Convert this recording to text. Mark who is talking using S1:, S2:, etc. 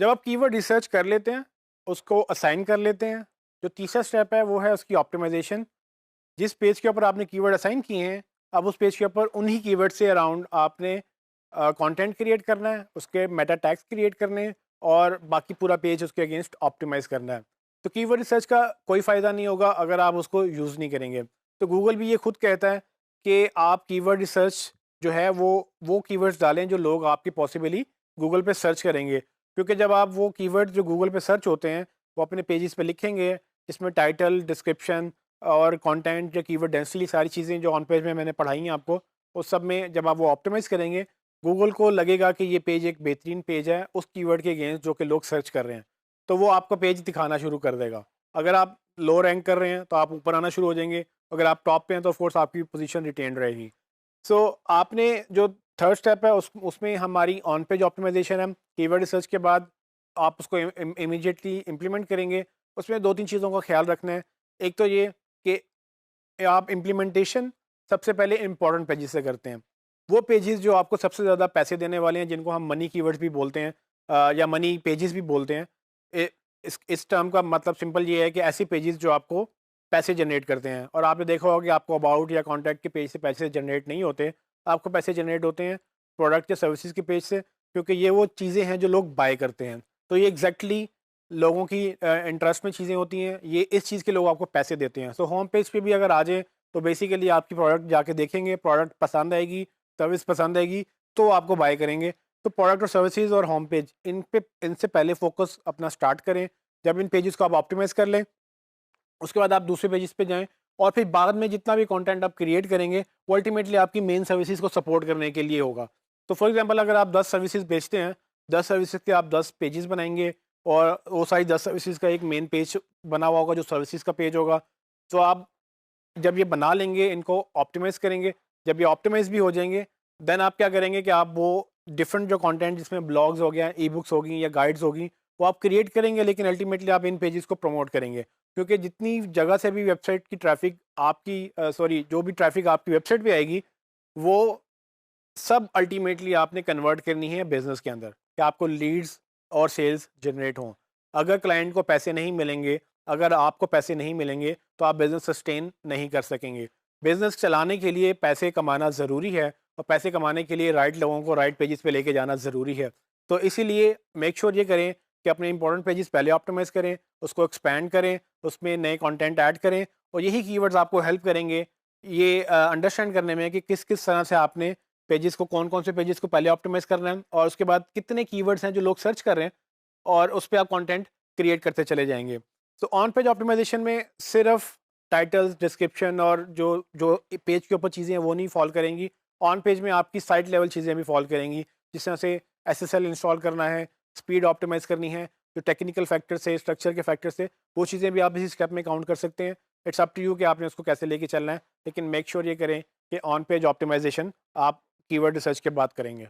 S1: जब आप keyword research कर लेते हैं, उसको असाइन कर लेते हैं, जो तीसरा स्टेप है वो है उसकी ऑप्टिमाइजेशन। जिस पेज के ऊपर आपने कीवर्ड असाइन किए हैं, अब उस पेज के ऊपर उन्हीं कीवर्ड से अराउंड आपने कंटेंट क्रिएट करना है, उसके मेटा टैग्स क्रिएट करने हैं और बाकी पूरा पेज उसके अगेंस्ट ऑप्टिमाइज़ करना है। तो कीवर्ड रिसर्च का कोई फ़ायदा नहीं होगा अगर आप उसको यूज़ नहीं करेंगे। तो गूगल भी ये खुद कहता है कि आप कीवर्ड रिसर्च जो है वो कीवर्ड्स डालें जो लोग आपकी पॉसिबली गूगल पे सर्च करेंगे। क्योंकि जब आप वो कीवर्ड जो गूगल पे सर्च होते हैं, वो अपने पेजेस पे लिखेंगे, जिसमें टाइटल, डिस्क्रिप्शन और कंटेंट या कीवर्ड डेंसिटी सारी चीज़ें जो ऑन पेज में मैंने पढ़ाई हैं आपको, उस सब में जब आप वो ऑप्टिमाइज़ करेंगे, गूगल को लगेगा कि ये पेज एक बेहतरीन पेज है उस कीवर्ड के अगेंस्ट जो कि लोग सर्च कर रहे हैं, तो वो आपका पेज दिखाना शुरू कर देगा। अगर आप लो रैंक कर रहे हैं तो आप ऊपर आना शुरू हो जाएंगे, अगर आप टॉप पे हैं तो ऑफ कोर्स आपकी पोजीशन रिटेन रहेगी। सो आपने जो थर्ड स्टेप है उसमें हमारी ऑन पेज ऑप्टिमाइजेशन है। कीवर्ड रिसर्च के बाद आप उसको इमीडिएटली इम्प्लीमेंट करेंगे। उसमें दो तीन चीज़ों का ख्याल रखना है। एक तो ये कि आप इम्प्लीमेंटेशन सबसे पहले इंपॉर्टेंट पेजेस से करते हैं। वो पेजेस जो आपको सबसे ज़्यादा पैसे देने वाले हैं, जिनको हम मनी कीवर्ड्स भी बोलते हैं या मनी पेजेस भी बोलते हैं। इस टर्म का मतलब सिंपल ये है कि ऐसी पेजेस जो आपको पैसे जनरेट करते हैं। और आपने देखा होगा कि आपको अबाउट या कॉन्टैक्ट के पेज से पैसे जनरेट नहीं होते, आपको पैसे जनरेट होते हैं प्रोडक्ट या सर्विसेज के पेज से, क्योंकि ये वो चीज़ें हैं जो लोग बाय करते हैं। तो ये एग्जैक्टली लोगों की इंटरेस्ट में चीज़ें होती हैं, ये इस चीज़ के लोग आपको पैसे देते हैं। सो होम पेज पे भी अगर आ जाए तो बेसिकली आपकी प्रोडक्ट जाके देखेंगे, प्रोडक्ट पसंद आएगी, सर्विस पसंद आएगी, तो आपको बाय करेंगे। तो प्रोडक्ट और सर्विसेज और होम पेज इनसे पहले फोकस अपना स्टार्ट करें। जब इन पेजेस को आप ऑप्टिमाइज़ कर लें, उसके बाद आप दूसरे पेजेस पे जाएँ और फिर बाद में जितना भी कंटेंट आप क्रिएट करेंगे, वो अल्टीमेटली आपकी मेन सर्विसेज को सपोर्ट करने के लिए होगा। तो फॉर एग्जांपल अगर आप 10 सर्विसेज बेचते हैं, 10 सर्विसेज के आप 10 पेजेस बनाएँगे और वो सारी 10 सर्विसेज का एक मेन पेज बना हुआ होगा जो सर्विसेज का पेज होगा। तो आप जब ये बना लेंगे, इनको ऑप्टिमाइज़ करेंगे, जब ये ऑप्टिमाइज़ भी हो जाएँगे, देन आप क्या करेंगे कि आप वो डिफरेंट जो कंटेंट जिसमें ब्लॉग्स हो गया, ई-बुक्स होगी या गाइड्स होगी, वो आप क्रिएट करेंगे, लेकिन अल्टीमेटली आप इन पेजेस को प्रमोट करेंगे। क्योंकि जितनी जगह से भी वेबसाइट की ट्रैफ़िक आपकी सॉरी जो भी ट्रैफ़िक आपकी वेबसाइट पे आएगी, वो सब अल्टीमेटली आपने कन्वर्ट करनी है बिज़नेस के अंदर, कि आपको लीड्स और सेल्स जनरेट हों। अगर क्लाइंट को पैसे नहीं मिलेंगे, अगर आपको पैसे नहीं मिलेंगे, तो आप बिज़नेस सस्टेन नहीं कर सकेंगे। बिज़नेस चलाने के लिए पैसे कमाना ज़रूरी है और पैसे कमाने के लिए राइट लोगों को राइट पेजेस पे लेके जाना ज़रूरी है। तो इसीलिए मेक श्योर ये करें कि अपने इंपॉर्टेंट पेजेस पहले ऑप्टिमाइज़ करें, उसको एक्सपैंड करें, उसमें नए कंटेंट ऐड करें और यही कीवर्ड्स आपको हेल्प करेंगे ये अंडरस्टैंड करने में कि किस-किस तरह से आपने पेजेस को कौन-कौन से पेजेस को पहले ऑप्टिमाइज़ करना है और उसके बाद कितने कीवर्ड्स हैं जो लोग सर्च कर रहे हैं और उस पे आप कंटेंट क्रिएट करते चले जाएँगे। तो ऑन पेज ऑप्टिमाइज़ेशन में सिर्फ़ टाइटल्स, डिस्क्रिप्शन और जो जो पेज के ऊपर चीज़ें हैं वो नहीं फ़ॉल करेंगी। ऑन पेज में आपकी साइट लेवल चीज़ें भी फ़ॉल करेंगी। जिस तरह से एसएसएल इंस्टॉल करना है, स्पीड ऑप्टिमाइज़ करनी है, जो टेक्निकल फैक्टर्स है, स्ट्रक्चर के फैक्टर्स है, वो चीज़ें भी आप इसी स्टेप में काउंट कर सकते हैं। इट्स अप टू यू कि आपने उसको कैसे लेके चलना है। लेकिन मेक श्योर ये करें कि ऑन पेज ऑप्टिमाइज़ेशन आप कीवर्ड रिसर्च के बाद करेंगे।